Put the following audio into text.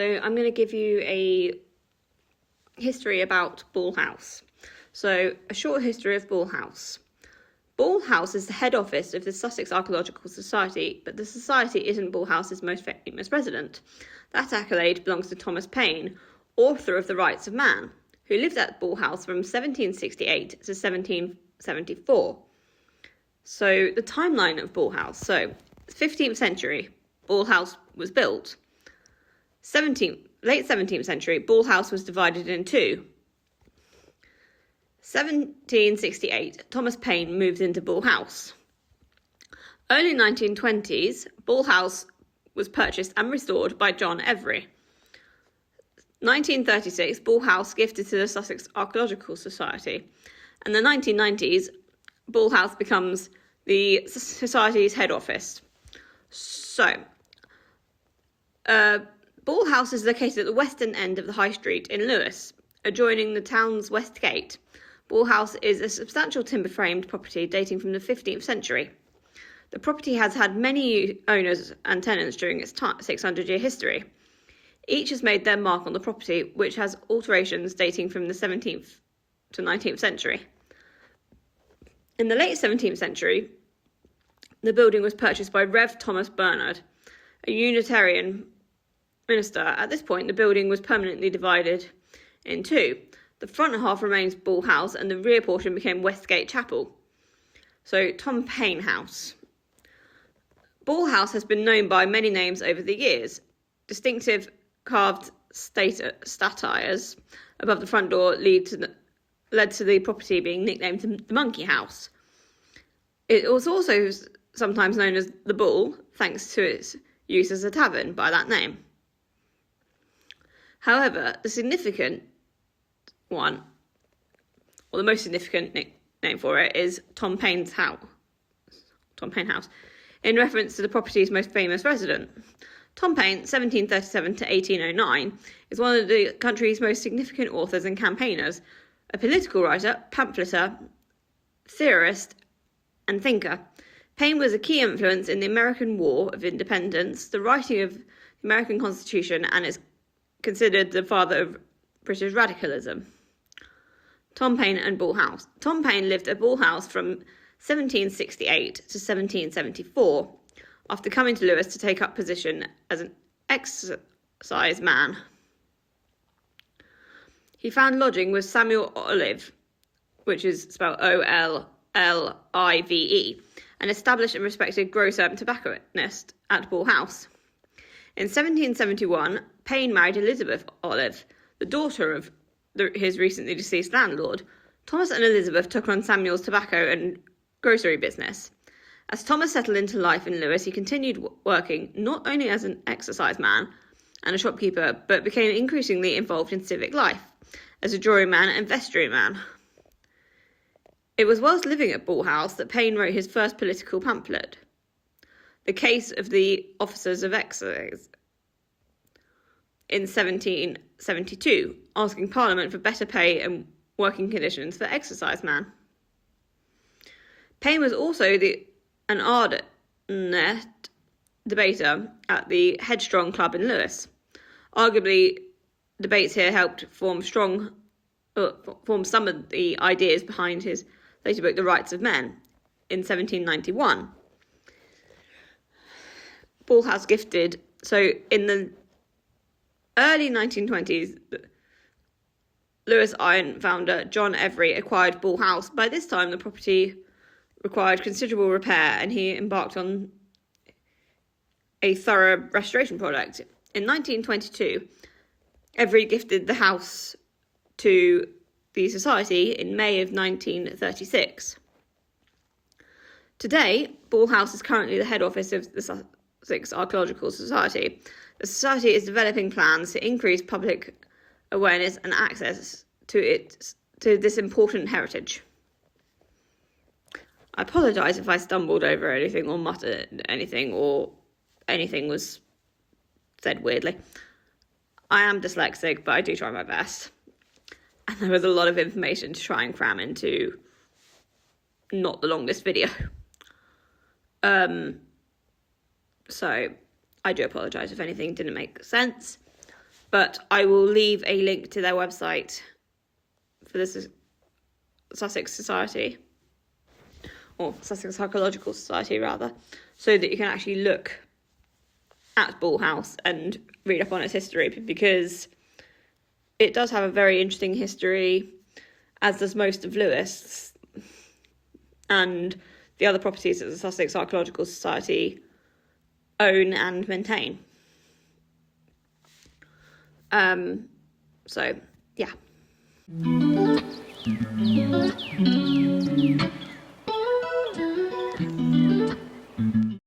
So I'm going to give you a history about Ball House. So a short history of Ball House. Ball House is the head office of the Sussex Archaeological Society, but the society isn't Ball House's most famous president. That accolade belongs to Thomas Paine, author of The Rights of Man, who lived at Ball House from 1768 to 1774. So the timeline of Ball House. So 15th century, Ball House was built. Late 17th century, Ball House was divided in two. 1768, Thomas Paine moved into Ball House. Early 1920s, Ball House was purchased and restored by John Every. 1936, Ball House gifted to the Sussex Archaeological Society. And the 1990s, Ball House becomes the Society's head office. So, Ball House is located at the western end of the High Street in Lewes, adjoining the town's west gate. Ball House is a substantial timber-framed property dating from the 15th century. The property has had many owners and tenants during its 600-year history. Each has made their mark on the property, which has alterations dating from the 17th to 19th century. In the late 17th century, the building was purchased by Rev. Thomas Bernard, a Unitarian minister. At this point, the building was permanently divided in two. The front half remains Ball House and the rear portion became Westgate Chapel. So, Tom Paine House. Ball House has been known by many names over the years. Distinctive carved statues above the front door led to the property being nicknamed the Monkey House. It was also sometimes known as the Bull, thanks to its use as a tavern by that name. However, the significant one, or the most significant nickname for it, is Tom Paine House, in reference to the property's most famous resident. Tom Paine, 1737 to 1809, is one of the country's most significant authors and campaigners, a political writer, pamphleteer, theorist, and thinker. Paine was a key influence in the American War of Independence, the writing of the American Constitution, and is considered the father of British radicalism. Tom Paine and Ball House. Tom Paine lived at Ball House from 1768 to 1774, after coming to Lewes to take up position as an exercise man. He found lodging with Samuel Olive, which is spelled Olive, an established and respected grocer and tobacconist at Ball House. In 1771, Paine married Elizabeth Olive, the daughter of his recently deceased landlord. Thomas and Elizabeth took on Samuel's tobacco and grocery business. As Thomas settled into life in Lewes, he continued working not only as an exercise man and a shopkeeper, but became increasingly involved in civic life as a juryman and vestryman. It was whilst living at Ball House that Paine wrote his first political pamphlet, The Case of the Officers of Exercise, in 1772, asking Parliament for better pay and working conditions for exercisemen. Paine was also an ardent debater at the Headstrong Club in Lewes. Arguably, debates here helped form some of the ideas behind his later book, The Rights of Men, in 1791. Ball House gifted. So in the early 1920s, Lewes Iron founder John Every acquired Ball House. By this time, the property required considerable repair, and he embarked on a thorough restoration project. In 1922, Every gifted the house to the Society in May of 1936. Today, Ball House is currently the head office of the Sussex Archaeological Society. The Society is developing plans to increase public awareness and access to this important heritage. I apologise if I stumbled over anything or muttered anything or anything was said weirdly. I am dyslexic, but I do try my best. And there was a lot of information to try and cram into not the longest video. So I do apologise if anything didn't make sense. but I will leave a link to their website for this Sussex Society, or Sussex Psychological Society rather, so that you can actually look at Bull House and read up on its history, because it does have a very interesting history, as does most of Lewes and the other properties that the Sussex Archaeological Society own and maintain. So, yeah.